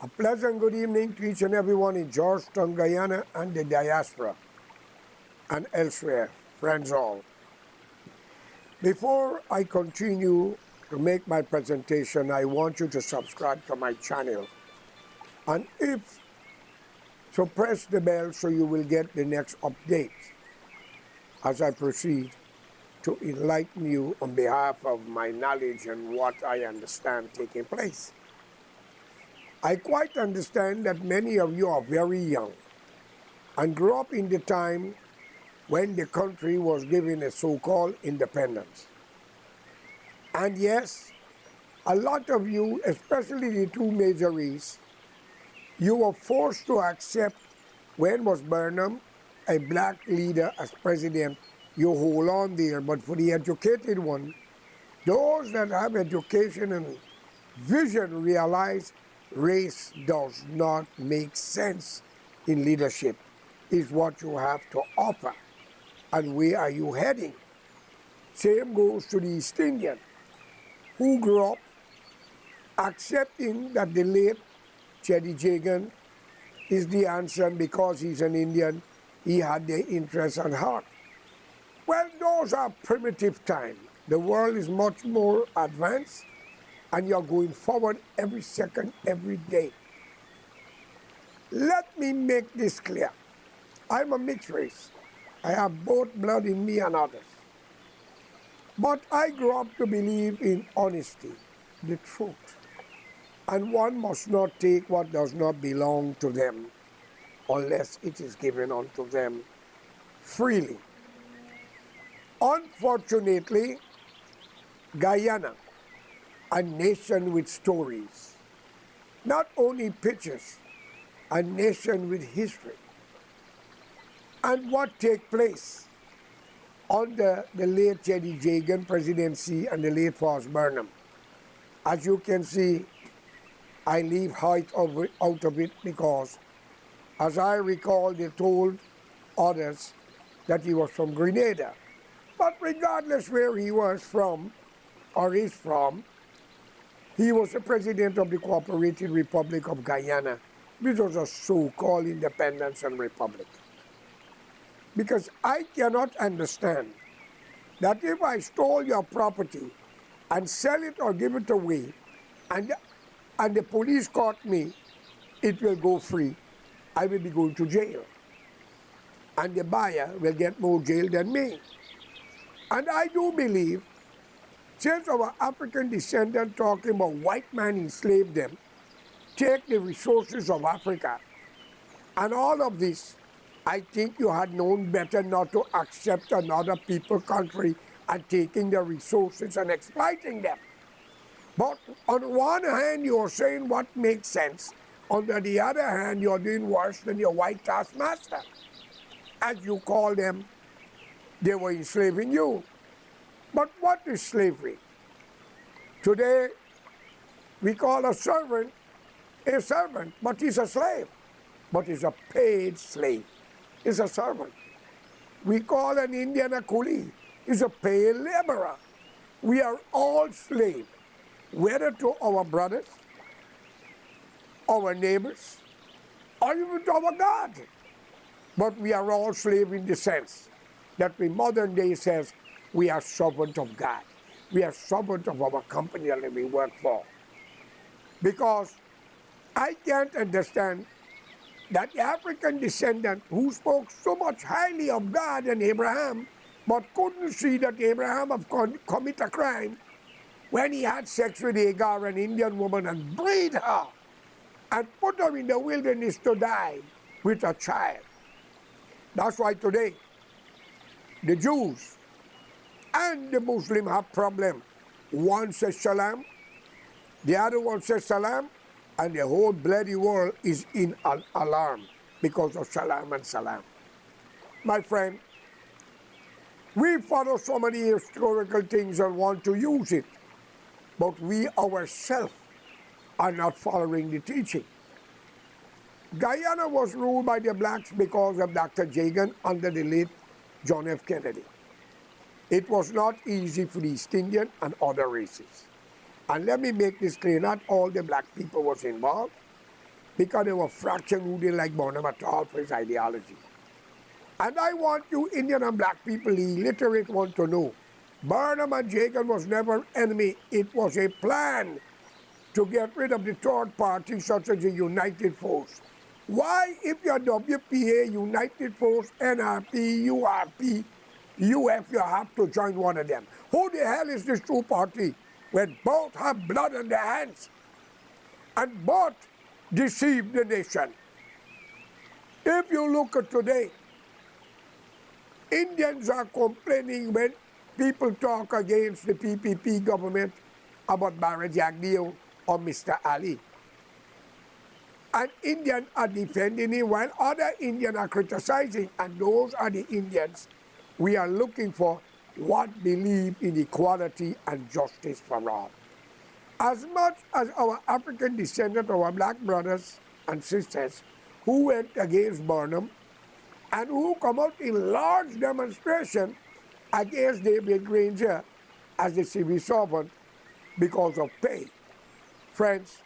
A pleasant good evening to each and everyone in Georgetown, Guyana, and the diaspora, and elsewhere, friends all. Before I continue to make my presentation, I want you to subscribe to my channel. And so press the bell so you will get the next update as I proceed to enlighten you on behalf of my knowledge and what I understand taking place. I quite understand that many of you are very young and grew up in the time when the country was given a so-called independence. And yes, a lot of you, especially the two major races, you were forced to accept when was Burnham a black leader as president, you hold on there. But for the educated one, those that have education and vision realize race does not make sense in leadership, is what you have to offer. And where are you heading? Same goes to the East Indian, who grew up accepting that the late Cheddi Jagan is the answer, and because he's an Indian, he had their interests at heart. Well, those are primitive times. The world is much more advanced, and you're going forward every second, every day. Let me make this clear. I'm a mixed race. I have both blood in me and others. But I grew up to believe in honesty, the truth. And one must not take what does not belong to them unless it is given unto them freely. Unfortunately, Guyana, a nation with stories, not only pictures, a nation with history. And what take place under the late Cheddi Jagan presidency and the late Forrest Burnham. As you can see, I leave height out of it because, as I recall, they told others that he was from Grenada. But regardless where he was from or is from, he was the president of the Cooperative Republic of Guyana, which was a so-called independence and republic. Because I cannot understand that if I stole your property and sell it or give it away, and the police caught me, it will go free. I will be going to jail. And the buyer will get more jail than me. And I do believe, since our African descendants talking about white man enslaved them, take the resources of Africa, and all of this, I think you had known better not to accept another people's country and taking their resources and exploiting them. But on one hand, you're saying what makes sense. On the other hand, you're doing worse than your white taskmaster. As you call them, they were enslaving you. But what is slavery? Today, we call a servant, but he's a slave. But he's a paid slave. He's a servant. We call an Indian a coolie. He's a paid laborer. We are all slaves, whether to our brothers, our neighbors, or even to our God. But we are all slaves in the sense that the modern day says we are servants of God. We are servants of our company that we work for. Because I can't understand that the African descendant who spoke so much highly of God and Abraham, but couldn't see that Abraham had committed a crime when he had sex with Hagar, an Indian woman, and breed her and put her in the wilderness to die with a child. That's why today the Jews and the Muslims have problem. One says shalom, the other one says salam, and the whole bloody world is in alarm because of shalom and salam. My friend, we follow so many historical things and want to use it, but we ourselves are not following the teaching. Guyana was ruled by the blacks because of Dr. Jagan under the late John F. Kennedy. It was not easy for the East Indian and other races. And let me make this clear, not all the black people was involved. because they were fractured who didn't like Burnham at all for his ideology. And I want you Indian and black people, the illiterate, want to know, Burnham and Jagan was never enemy. It was a plan to get rid of the third party such as the United Force. Why, if you're WPA, United Force, NRP, URP, UF, you have to join one of them? Who the hell is this two party when both have blood on their hands and both deceive the nation? If you look at today, Indians are complaining when people talk against the PPP government about Barra Jagdeo or Mr. Ali. And Indians are defending him while other Indians are criticizing, and those are the Indians we are looking for what believe in equality and justice for all. As much as our African descendants, our black brothers and sisters who went against Burnham and who come out in large demonstration against David Granger as the civil servant because of pay. Friends,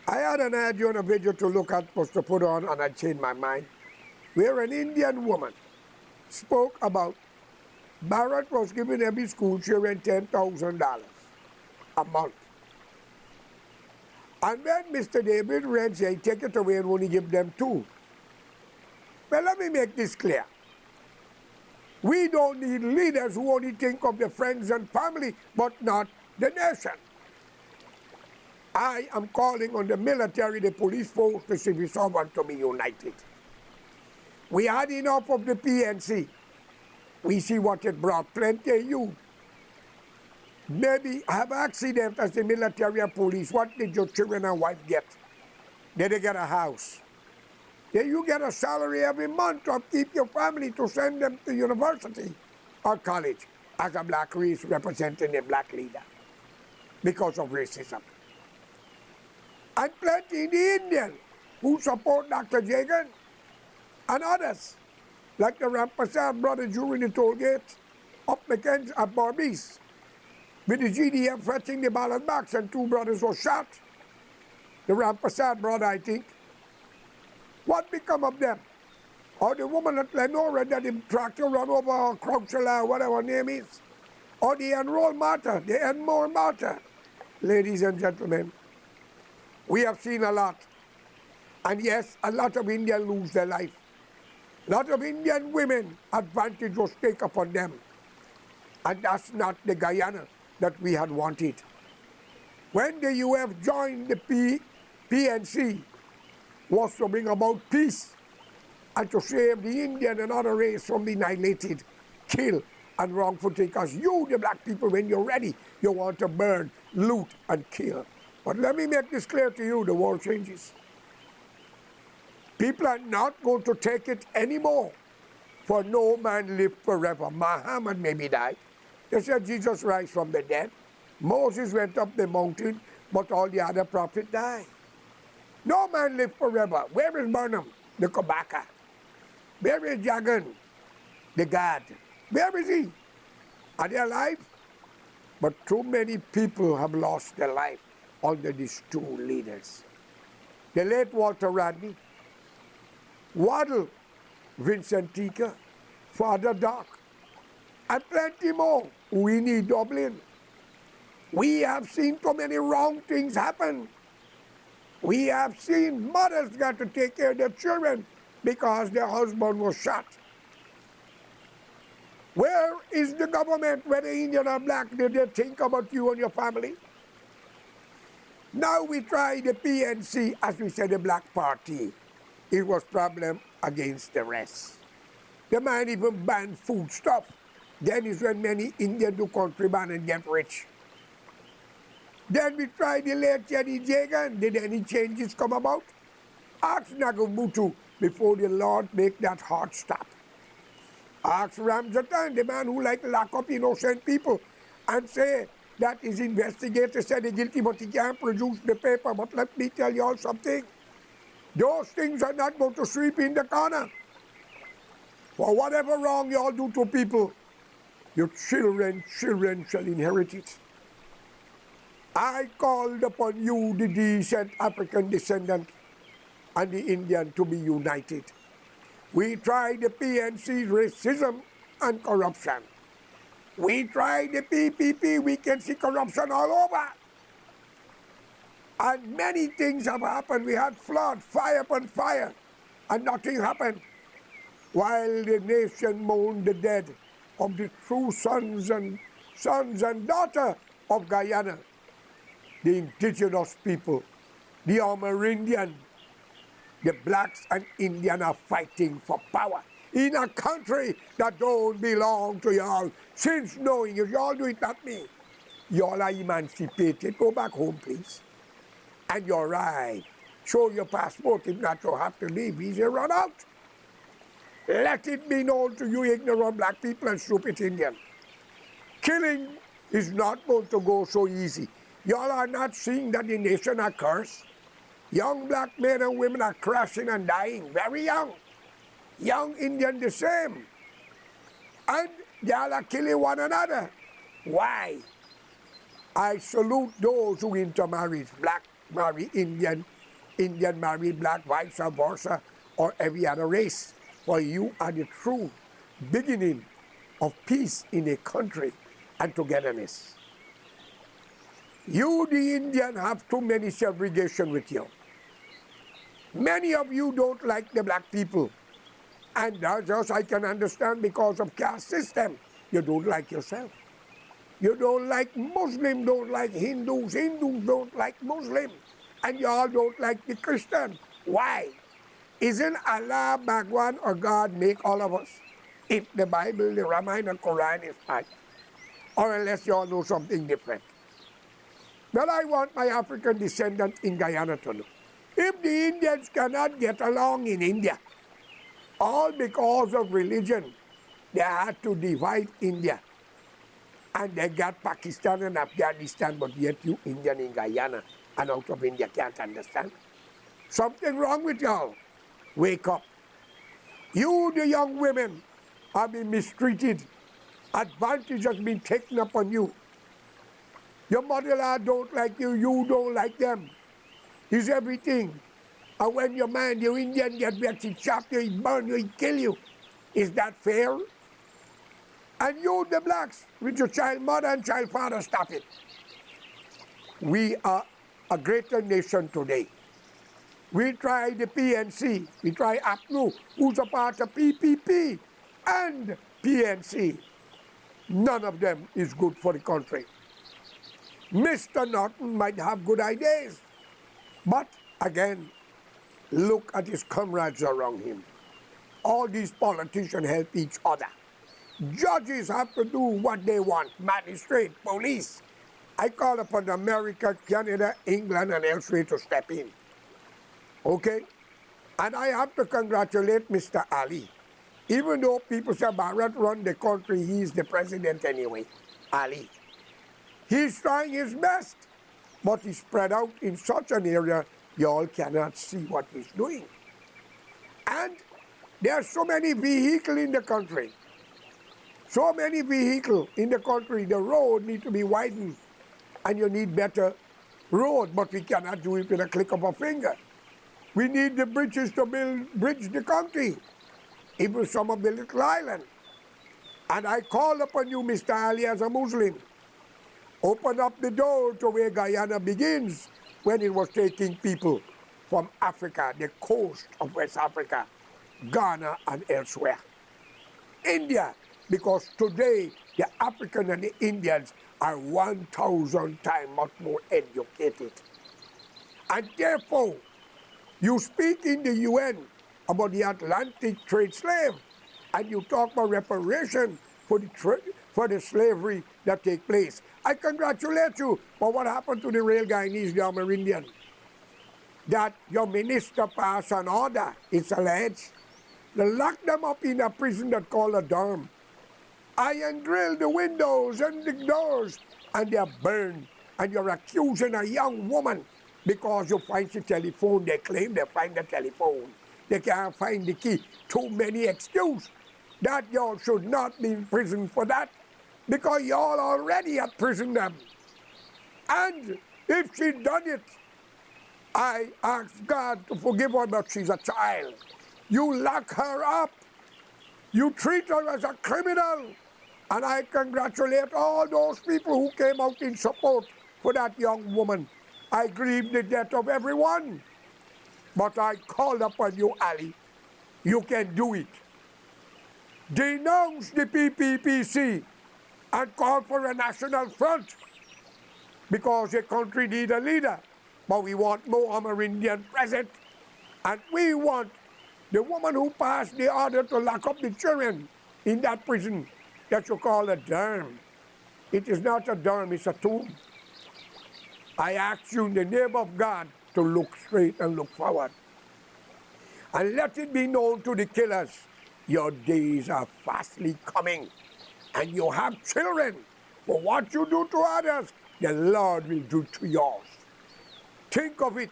I had an idea on a video to look at, was to put on, and I changed my mind, where an Indian woman spoke about Barrett was giving every school children $10,000 a month. And when Mr. David Red said, take it away and only give them $2. Well, let me make this clear. We don't need leaders who only think of their friends and family, but not the nation. I am calling on the military, the police force, the civil servant to be united. We had enough of the PNC. We see what it brought, plenty of you. Maybe have accident as the military and police. What did your children and wife get? Did they get a house? Did you get a salary every month to keep your family to send them to university or college as a black race representing a black leader because of racism? And plenty in the Indian who support Dr. Jagan and others, like the Rampasad brothers during the toll gate up against at Barbies, with the GDF fetching the ballot box and 2 brothers were shot. The Rampasad brother, I think. What become of them? Or the woman at Lenora that the tractor run over Crouchella, whatever her name is? Or the enrolled martyr, the Enmore martyr? Ladies and gentlemen, we have seen a lot. And yes, a lot of Indians lose their life. A lot of Indian women, advantage was taken upon them. And that's not the Guyana that we had wanted. When the UF joined the PNC, was to bring about peace and to save the Indian and other race from being annihilated, killed, and wrongful because you, the black people, when you're ready, you want to burn, loot, and kill. But let me make this clear to you, the world changes. People are not going to take it anymore, for no man lives forever. Muhammad maybe died. They said Jesus rise from the dead. Moses went up the mountain, but all the other prophets died. No man lives forever. Where is Burnham, the Kabaka? Where is Jagan, the God? Where is he? Are they alive? But too many people have lost their life under these 2 leaders. The late Walter Rodney, Waddle, Vincent Tika, Father Doc, and plenty more. We need Dublin. We have seen so many wrong things happen. We have seen mothers got to take care of their children because their husband was shot. Where is the government, whether Indian or black, did they think about you and your family? Now we try the PNC, as we said, the black party. It was problem against the rest. The man even banned food stuff. Then is when many Indians do contraband and get rich. Then we tried the late Jenny Jagan. Did any changes come about? Ask Nagabutu before the Lord make that heart stop. Ask Ramjatan, the man who like lock up innocent people and say that his investigator said he's guilty but he can't produce the paper. But let me tell you all something. Those things are not going to sweep in the corner. For whatever wrong you all do to people, your children shall inherit it. I called upon you, the decent African descendant, and the Indian to be united. We tried the PNC's racism and corruption. We tried the PPP, we can see corruption all over. And many things have happened. We had flood, fire upon fire, and nothing happened. While the nation mourned the dead of the true sons and daughters of Guyana, the indigenous people, the Amerindian, the blacks and Indians are fighting for power in a country that don't belong to y'all. Since knowing if y'all do it, not me, y'all are emancipated. Go back home, please. And you're right. Show your passport. If not, you have to leave. Visa run out. Let it be known to you ignorant black people and stupid Indians. Killing is not going to go so easy. Y'all are not seeing that the nation are cursed. Young black men and women are crashing and dying, very young. Young Indian the same. And y'all are killing one another. Why? I salute those who intermarry. Black marry Indian, Indian marry black, vice versa, or every other race. For you are the true beginning of peace in a country and togetherness. You, the Indian, have too many segregation with you. Many of you don't like the black people. And that's just I can understand because of caste system. You don't like yourself. You don't like Muslim, don't like Hindus. Hindus don't like Muslim. And you all don't like the Christian. Why? Isn't Allah, Bhagwan, or God make all of us? If the Bible, the Ramayana, and Quran is right. Or unless you all know something different. But I want my African descendants in Guyana to know. If the Indians cannot get along in India, all because of religion, they had to divide India. And they got Pakistan and Afghanistan, but yet you Indian in Guyana and out of India can't understand. Something wrong with y'all. Wake up. You, the young women, have been mistreated. Advantage has been taken upon you. Your mother-in-law don't like you, you don't like them. It's everything. And when your man, your Indian, get vexed, he chop you, he burn you, he kill you. Is that fair? And you, the blacks, with your child mother and child father, stop it. We are a greater nation today. We try the PNC, we try APNU, who's a part of PPP and PNC. None of them is good for the country. Mr. Norton might have good ideas, but again, look at his comrades around him. All these politicians help each other. Judges have to do what they want, magistrate, police. I call upon America, Canada, England, and elsewhere to step in. Okay? And I have to congratulate Mr. Ali. Even though people say Bharat run the country, he's the president anyway. Ali. He's trying his best, but he's spread out in such an area, you all cannot see what he's doing. And there are so many vehicles in the country. So many vehicles in the country, the road need to be widened. And you need better road, but we cannot do it with a click of a finger. We need the bridges to bridge the country, even some of the little islands. And I call upon you, Mr. Ali, as a Muslim, open up the door to where Guyana begins when it was taking people from Africa, the coast of West Africa, Ghana and elsewhere. India, because today the African and the Indians are 1,000 times much more educated. And therefore, you speak in the UN about the Atlantic trade slave, and you talk about reparation for the slavery that take place. I congratulate you for what happened to the real Guyanese, the Amerindian. That your minister passed an order, it's alleged. They locked them up in a prison that called a dorm. Iron drilled the windows and the doors, and they're burned. And you're accusing a young woman because you find the telephone. They claim they find the telephone. They can't find the key. Too many excuses. That y'all should not be in prison for that, because y'all already have prisoned them. And if she done it, I ask God to forgive her, but she's a child. You lock her up. You treat her as a criminal. And I congratulate all those people who came out in support for that young woman. I grieve the death of everyone. But I call upon you, Ali. You can do it. Denounce the PPPC and call for a national front, because the country needs a leader. But we want more Amerindian present. And we want the woman who passed the order to lock up the children in that prison that you call a dorm. It is not a dorm, it's a tomb. I ask you in the name of God to look straight and look forward. And let it be known to the killers, your days are fastly coming. And you have children. For what you do to others, the Lord will do to yours. Think of it.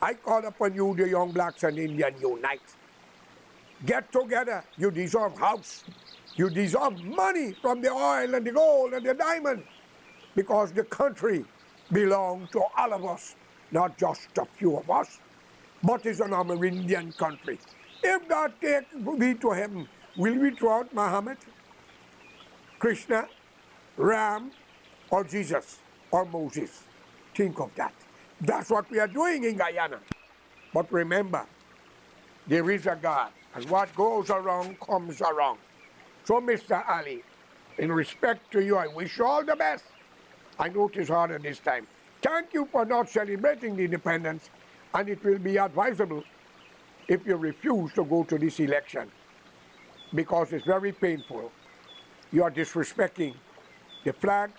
I call upon you, the young blacks and Indians, unite. Get together. You deserve house. You deserve money from the oil and the gold and the diamond. Because the country belongs to all of us, not just a few of us, but it's an Amerindian country. If God take me to heaven, will we throw out Muhammad, Krishna, Ram, or Jesus, or Moses? Think of that. That's what we are doing in Guyana. But remember, there is a God, and what goes around comes around. So, Mr. Ali, in respect to you, I wish you all the best. I know it is harder this time. Thank you for not celebrating the independence, and it will be advisable if you refuse to go to this election, because it's very painful. You are disrespecting the flag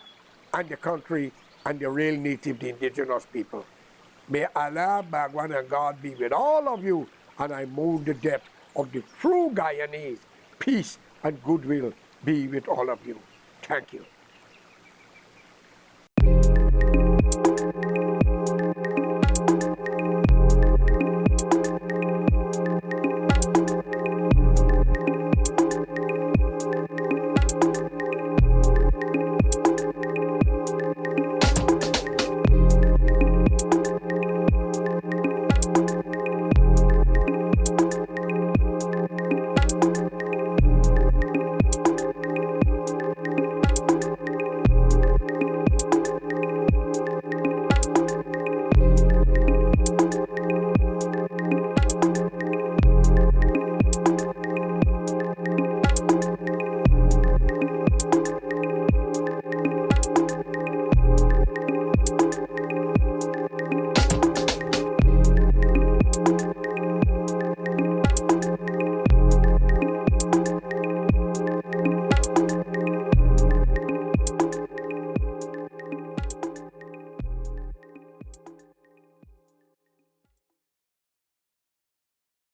and the country and the real native, the indigenous people. May Allah, Bhagwan, and God be with all of you, and I mourn the death of the true Guyanese. Peace and goodwill be with all of you. Thank you.